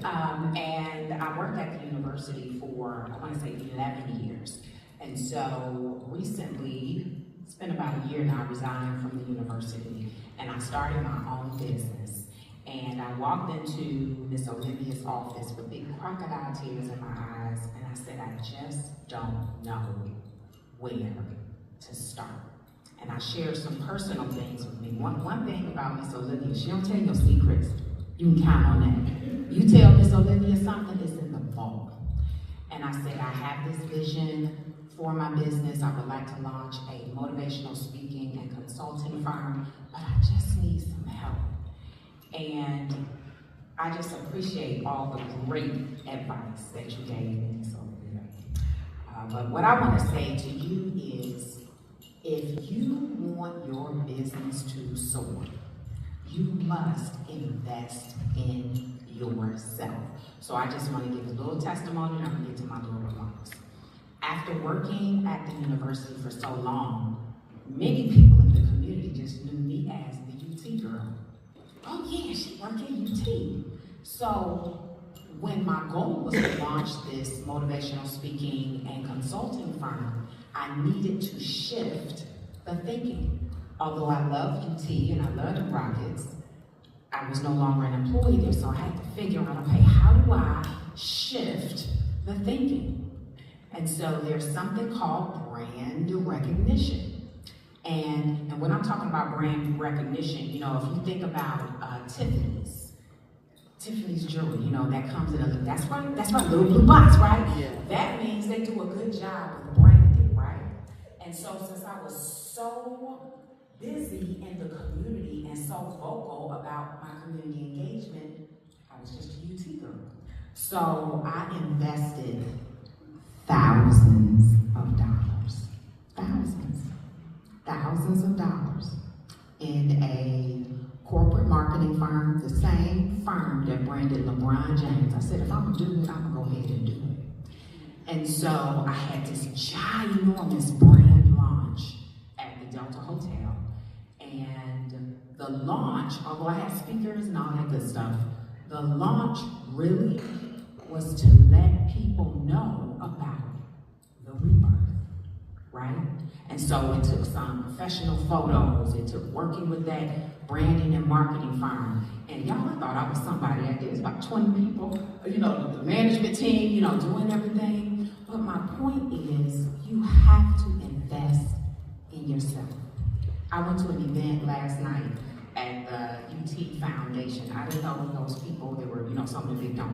And I worked at the university for, I want to say 11 years. And so recently, it's been about a year now, I resigned from the university and I started my own business. And I walked into Miss Olivia's office with big crocodile tears in my eyes and I said, I just don't know where to start. And I shared some personal things with me. One thing about Miss Olivia, she don't tell you no secrets. You can count on that. You tell Miss Olivia something, it's in the vault. And I said, I have this vision for my business. I would like to launch a motivational speaking and consulting firm, but I just need some help. And I just appreciate all the great advice that you gave me, Miss Olivia. But what I want to say to you is, if you want your business to soar, you must invest in yourself. So I just want to give a little testimony and I'm going to get to my little remarks. After working at the university for so long, many people in the community just knew me as the UT girl. Oh yeah, she worked at UT. So when my goal was to launch this motivational speaking and consulting firm, I needed to shift the thinking. Although I love UT and I love the Rockets, I was no longer an employee there, so I had to figure out, okay, how do I shift the thinking? And so there's something called brand recognition. And when I'm talking about brand recognition, you know, if you think about Tiffany's jewelry, you know, that comes in a, that's right, little blue box, right? Yeah. That means they do a good job with branding, right? And so since I was so busy in the community and so vocal about my community engagement, I was just a UT girl. So I invested thousands of dollars in a corporate marketing firm, the same firm that branded LeBron James. I said, if I'm gonna do it, I'm gonna go ahead and do it. And so I had this ginormous brand launch at the Delta Hotel. And the launch, although I had speakers and all that good stuff, the launch really was to let people know about the rebirth, right? And so it took some professional photos, it took working with that branding and marketing firm. And y'all, I thought I was somebody. I guess about 20 people, you know, the management team, you know, doing everything. But my point is, you have to invest in yourself. I went to an event last night at the UT Foundation. I didn't know those people, they were, you know, some of the big donors.